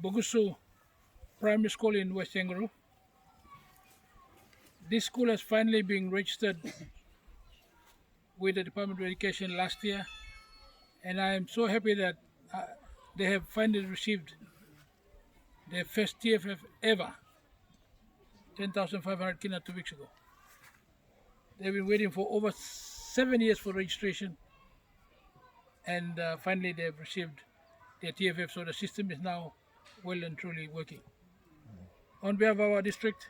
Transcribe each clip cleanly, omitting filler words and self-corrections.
Bogusu Primary School in West Yangon. This school has finally been registered with the Department of Education last year, and I am so happy that they have finally received their first TFF ever, 10,500 kina 2 weeks ago. They've been waiting for over 7 years for registration, and finally they've received their TFF, so the system is now well and truly working. On behalf of our district,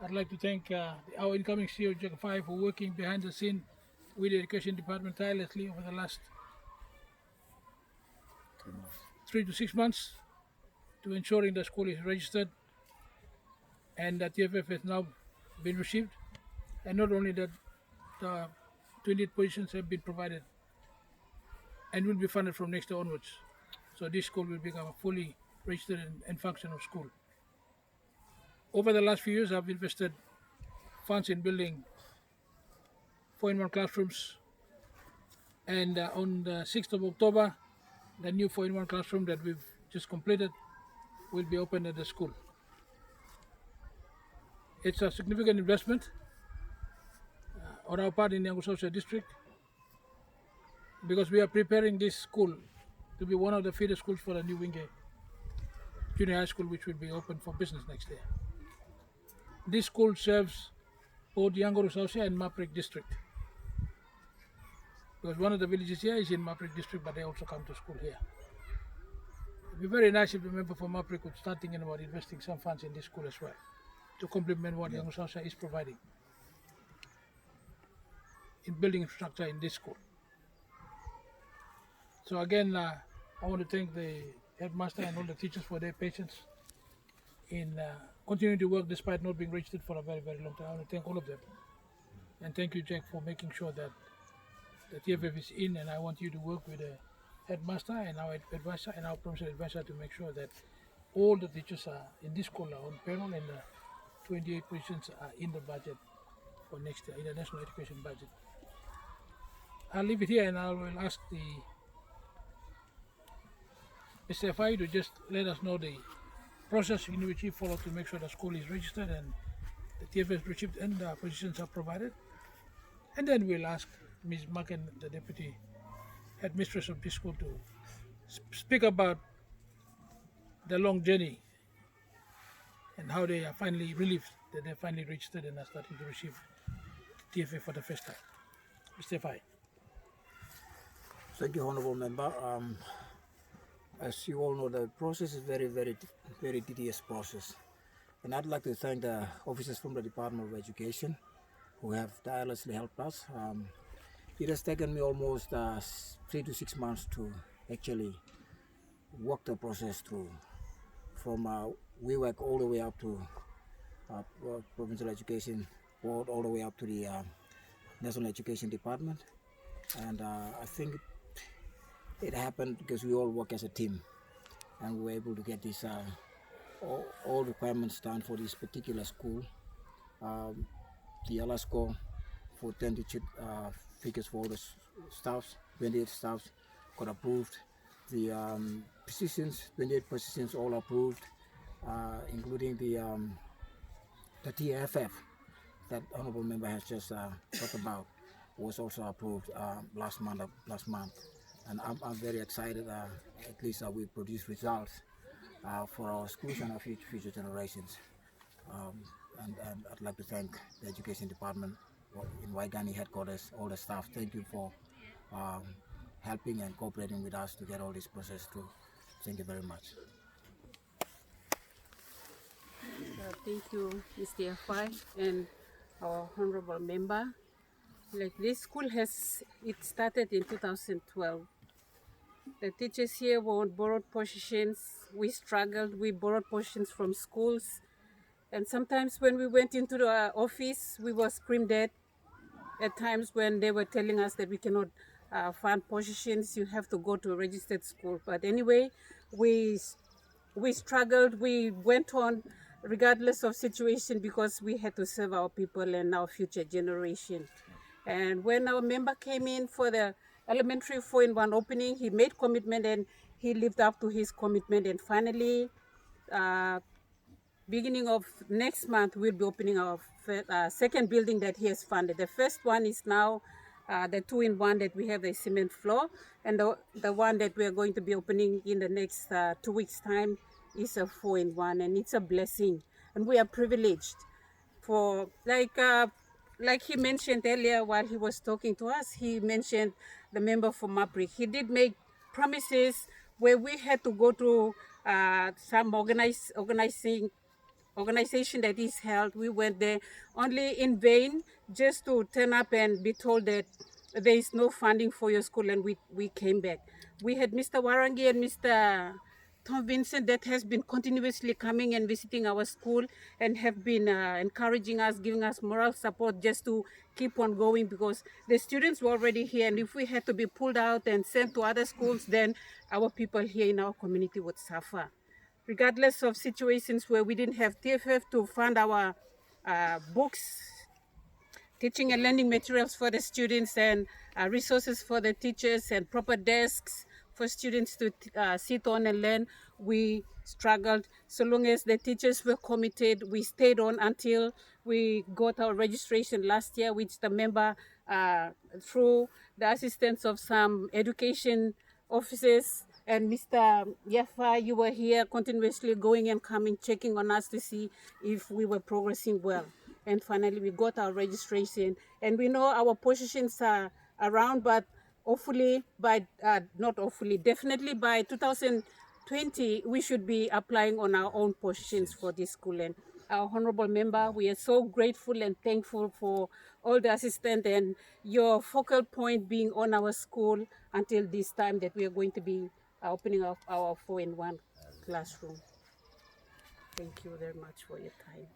I'd like to thank our incoming CEO, Jacob 5, for working behind the scene with the Education Department tirelessly over the last 3 to 6 months to ensuring the school is registered and that TFF has now been received. And not only that, the 28 positions have been provided and will be funded from next year onwards. So this school will become a fully registered and functional school. Over the last few years, I've invested funds in building 4-in-1 classrooms, and on the 6th of October, the new 4-in-1 classroom that we've just completed will be opened at the school. It's a significant investment on our part in the Yangon Social District because we are preparing this school to be one of the feeder schools for the new Wingate Junior High School, which will be open for business next year. This school serves both Yangon Social and Maprik District, because one of the villages here is in Maprik District, but they also come to school here. It would be very nice if the member for Maprik would start thinking about investing some funds in this school as well, to complement what Yangon Social is providing in building infrastructure in this school. So again, I want to thank the headmaster and all the teachers for their patience in continuing to work despite not being registered for a very, very long time. I want to thank all of them. And thank you, Jack, for making sure that the TFF is in, and I want you to work with the headmaster and our advisor and our provincial advisor to make sure that all the teachers are in this school are on payroll and the 28 positions are in the budget for next year, in the national education budget. I'll leave it here and I will ask the Mr. FI to just let us know the process in which he followed to make sure the school is registered and the TFF is received and the positions are provided. And then we'll ask Ms. Macken, the deputy headmistress of this school, to speak about the long journey and how they are finally relieved that they finally registered and are starting to receive TFF for the first time. Mr. FI. Thank you, Honorable Member. As you all know, the process is very tedious process. And I'd like to thank the officers from the Department of Education who have tirelessly helped us. It has taken me almost 3 to 6 months to actually walk the process through, from WEWAC all the way up to Provincial Education Board, all the way up to the National Education Department. And I think it happened because we all work as a team, and we were able to get this all requirements done for this particular school. The LSCO for 10 digit figures for all the staffs, 28 staffs got approved. The positions, 28 positions all approved, including the TFF that Honorable Member has just talked about was also approved last month. And I'm very excited at least we produce results for our schools and our future generations. And I'd like to thank the Education Department in Waigani headquarters, all the staff. Thank you for helping and cooperating with us to get all this process through. Thank you very much. Thank you, Mr. FI and our Honorable Member. Like this school it started in 2012. The teachers here were on borrowed positions. We struggled, we borrowed positions from schools. And sometimes when we went into the office, we were screamed at times when they were telling us that we cannot fund positions, you have to go to a registered school. But anyway, we struggled, we went on regardless of situation because we had to serve our people and our future generation. And when our member came in for the elementary 4-in-1 opening, he made commitment and he lived up to his commitment, and finally, beginning of next month, we'll be opening our second building that he has funded. The first one is now the two-in-one that we have a cement floor, and the one that we are going to be opening in the next 2 weeks' time is a four-in-one, and it's a blessing, and we are privileged for like he mentioned earlier while he was talking to us. He mentioned the member for Maprik. He did make promises where we had to go to some organization that is held. We went there only in vain, just to turn up and be told that there is no funding for your school, and we came back. We had Mr. Warangi and Mr. Tom Vincent that has been continuously coming and visiting our school and have been encouraging us, giving us moral support just to keep on going, because the students were already here, and if we had to be pulled out and sent to other schools, then our people here in our community would suffer. Regardless of situations where we didn't have TFF to fund our books, teaching and learning materials for the students, and resources for the teachers, and proper desks for students to sit on and learn, we struggled. So long as the teachers were committed, we stayed on until we got our registration last year, which the member, through the assistance of some education officers, and Mr. Yafa, you were here continuously going and coming, checking on us to see if we were progressing well. And finally, we got our registration, and we know our positions are around, but hopefully by, not hopefully, definitely by 2020, we should be applying on our own positions for this school. And our honorable member, we are so grateful and thankful for all the assistance and your focal point being on our school until this time that we are going to be opening up our four-in-one classroom. Thank you very much for your time.